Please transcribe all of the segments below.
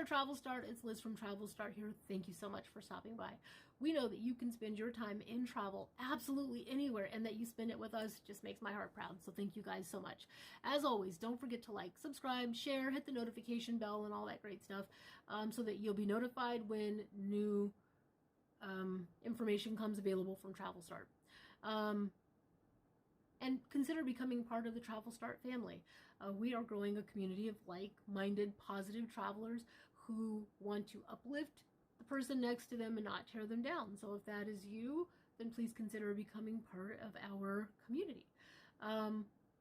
there, Travel Start. It's Liz from Travel Start here. Thank you so much for stopping by. We know that you can spend your time in travel absolutely anywhere, and that you spend it with us just makes my heart proud. So thank you guys so much. As always, don't forget to like, subscribe, share, hit the notification bell, and all that great stuff, so that you'll be notified when new information comes available from Travel Start. And consider becoming part of the Travel Start family. We are growing a community of like-minded, positive travelers who want to uplift the person next to them and not tear them down. So if that is you, then please consider becoming part of our community.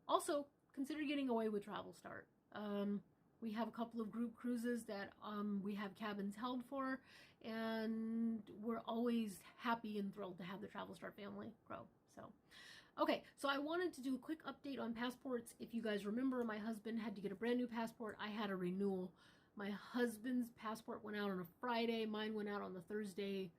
Also, consider getting away with Travel Start. We have a couple of group cruises that we have cabins held for, and we're always happy and thrilled to have the Travel Start family grow. So, okay, so I wanted to do a quick update on passports. If you guys remember, my husband had to get a brand new passport. I had a renewal. My husband's passport went out on a Friday. Mine went out on the Thursday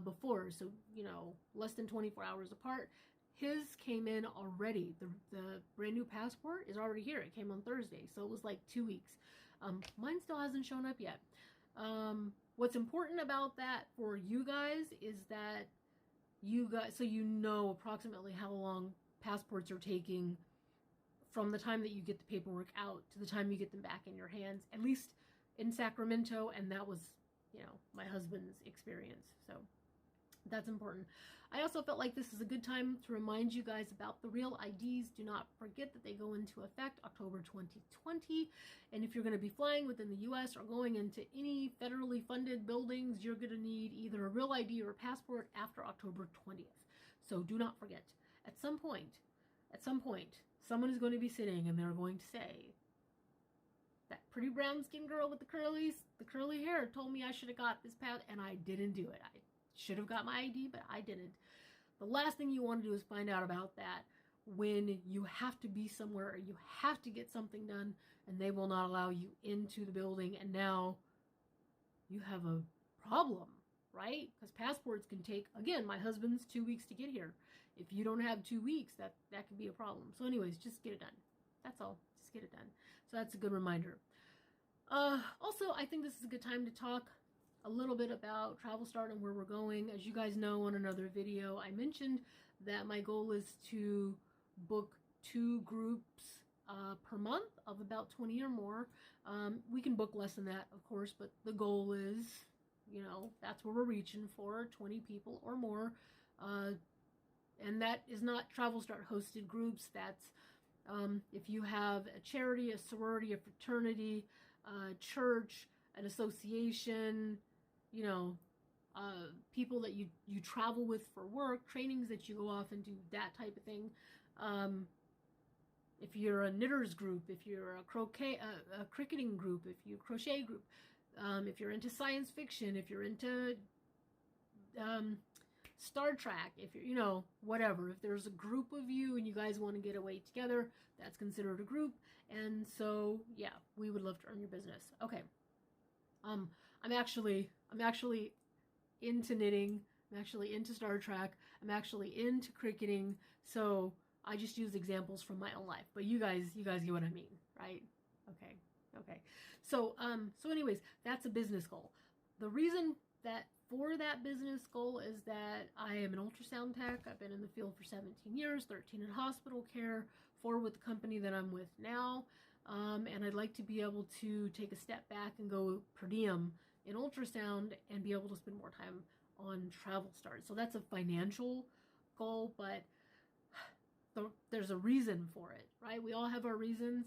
before, so, you know, less than 24 hours apart. His came in already. The brand new passport is already here. It came on Thursday, so it was like 2 weeks. Mine still hasn't shown up yet. What's important about that for you guys is that so you know approximately how long passports are taking from the time that you get the paperwork out to the time you get them back in your hands, at least in Sacramento, and that was, you know, my husband's experience. So that's important. I also felt like this is a good time to remind you guys about the real IDs. Do not forget that they go into effect October 2020. And if you're going to be flying within the US or going into any federally funded buildings, you're going to need either a real ID or a passport after October 20th. So do not forget. At some point, someone is going to be sitting and they're going to say, that pretty brown skinned girl with the curly hair told me I should have got this pass, and I didn't do it. I should have got my ID, but I didn't. The last thing you want to do is find out about that when you have to be somewhere or you have to get something done and they will not allow you into the building, and now you have a problem, right? Because passports can take, again, my husband's 2 weeks to get here. If you don't have 2 weeks, that could be a problem. So anyways, just get it done. That's all. Just get it done. So that's a good reminder. Also, I think this is a good time to talk a little bit about Travel Start and where we're going. As you guys know, on another video, I mentioned that my goal is to book 2 groups per month of about 20 or more. We can book less than that, of course, but the goal is, you know, that's where we're reaching for, 20 people or more. And that is not Travel Start hosted groups. That's if you have a charity, a sorority, a fraternity, a church, an association, you know, people that you travel with for work, trainings that you go off and do, that type of thing. If you're a knitters group, if you're a cricketing group, if you're a crochet group, if you're into science fiction, if you're into Star Trek, if you're, you know, whatever. If there's a group of you and you guys want to get away together, that's considered a group. And so, yeah, we would love to earn your business. Okay. I'm actually into knitting. I'm actually into Star Trek. I'm actually into cricketing. So I just use examples from my own life, but you guys get what I mean, right? Okay. So anyways, that's a business goal. The reason for that business goal is that I am an ultrasound tech. I've been in the field for 17 years, 13 in hospital care, 4 with the company that I'm with now. And I'd like to be able to take a step back and go per diem in ultrasound and be able to spend more time on Travel Start. So that's a financial goal, but there's a reason for it, right? We all have our reasons.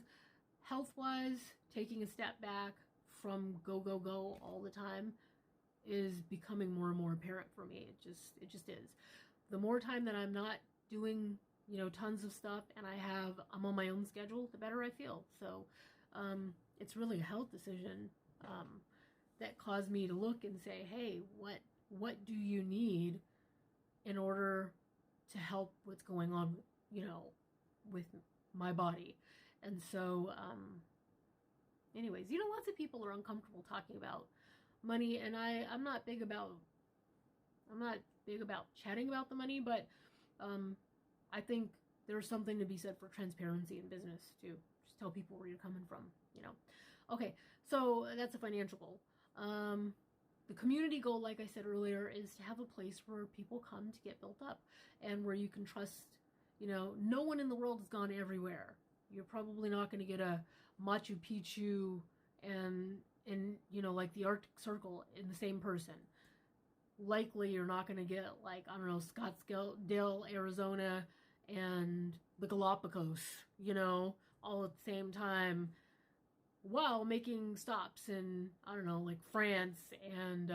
Health-wise, taking a step back from go all the time is becoming more and more apparent for me. It just is. The more time that I'm not doing, you know, tons of stuff and I'm on my own schedule, the better I feel. So it's really a health decision that caused me to look and say, hey, what do you need in order to help what's going on, you know, with my body? And so anyways, you know, lots of people are uncomfortable talking about money, and I'm not big about chatting about the money, but I think there's something to be said for transparency in business too. Just tell people where you're coming from, you know. Okay, so that's a financial goal. The community goal, like I said earlier, is to have a place where people come to get built up and where you can trust, you know, no one in the world has gone everywhere. You're probably not going to get a Machu Picchu and you know, like the Arctic Circle in the same person. Likely you're not going to get, like, I don't know, Scottsdale, Arizona and the Galapagos, you know, all at the same time, while making stops in, I don't know, like France and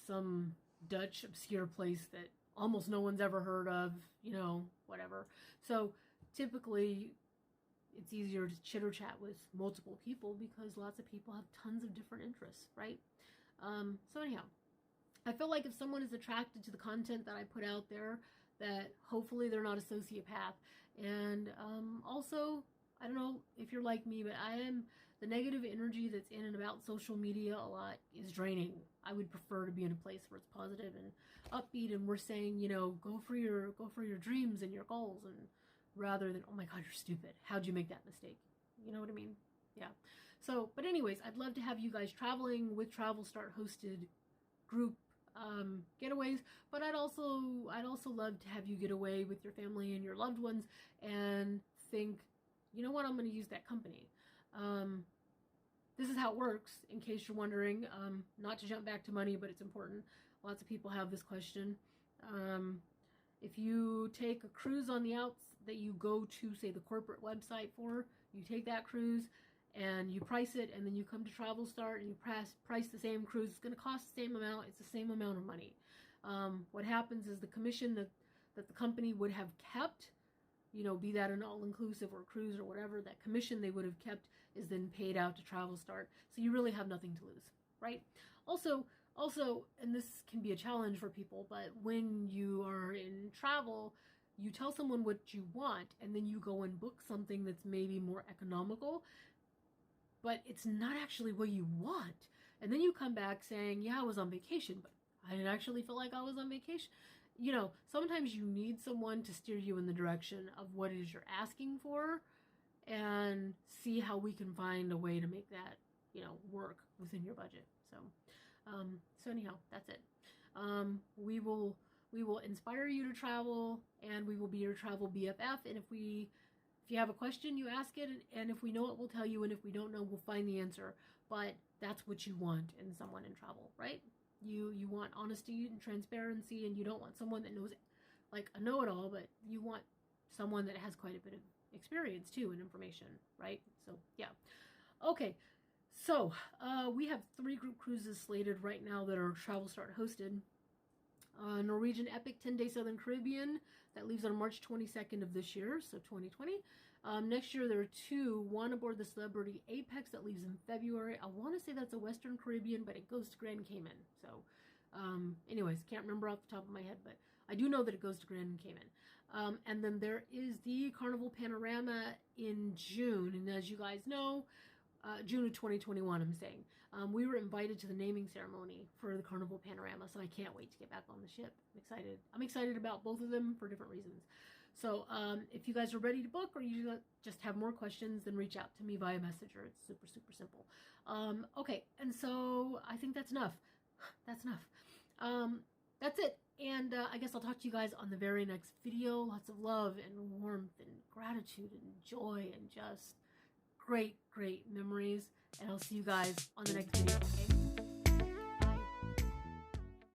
some Dutch obscure place that almost no one's ever heard of, you know, whatever. So typically it's easier to chitter chat with multiple people because lots of people have tons of different interests, right? So anyhow, I feel like if someone is attracted to the content that I put out there, that hopefully they're not a sociopath. And also, I don't know if you're like me, but the negative energy that's in and about social media a lot is draining. I would prefer to be in a place where it's positive and upbeat, and we're saying, you know, go for your dreams and your goals, and rather than, oh my God, you're stupid. How'd you make that mistake? You know what I mean? Yeah. So, but anyways, I'd love to have you guys traveling with Travel Start hosted group getaways, but I'd also love to have you get away with your family and your loved ones and think, you know what, I'm going to use that company. This is how it works, in case you're wondering, not to jump back to money, but it's important. Lots of people have this question. If you take a cruise on the outs that you go to, say, the corporate website for, you take that cruise and you price it, and then you come to Travel Start and you price the same cruise. It's going to cost the same amount. It's the same amount of money. What happens is the commission that the company would have kept, you know, be that an all-inclusive or cruise or whatever, that commission they would have kept is then paid out to Travel Start. So you really have nothing to lose, right? Also, and this can be a challenge for people, but when you are in travel, you tell someone what you want, and then you go and book something that's maybe more economical, but it's not actually what you want. And then you come back saying, yeah, I was on vacation, but I didn't actually feel like I was on vacation. You know, sometimes you need someone to steer you in the direction of what it is you're asking for and see how we can find a way to make that, you know, work within your budget. So anyhow, that's it. We will inspire you to travel, and we will be your travel BFF. And if you have a question, you ask it, and if we know it, we'll tell you, and if we don't know, we'll find the answer. But that's what you want in someone in travel, right? You want honesty and transparency, and you don't want someone that knows, like, a know-it-all, but you want someone that has quite a bit of experience too and information, right? So yeah. Okay, so we have 3 group cruises slated right now that are Travel Start hosted. Norwegian Epic 10-Day Southern Caribbean that leaves on March 22nd of this year, so 2020. Next year there are 2, one aboard the Celebrity Apex that leaves in February. I want to say that's a Western Caribbean, but it goes to Grand Cayman. So anyways, can't remember off the top of my head, but I do know that it goes to Grand Cayman. And then there is the Carnival Panorama in June, and as you guys know, June of 2021, I'm saying. We were invited to the naming ceremony for the Carnival Panorama, so I can't wait to get back on the ship. I'm excited. I'm excited about both of them for different reasons. So if you guys are ready to book, or you just have more questions, then reach out to me via Messenger. It's super, super simple. Okay, and so I think that's enough. That's enough. That's it. And I guess I'll talk to you guys on the very next video. Lots of love and warmth and gratitude and joy and just great, great memories. And I'll see you guys on the next video.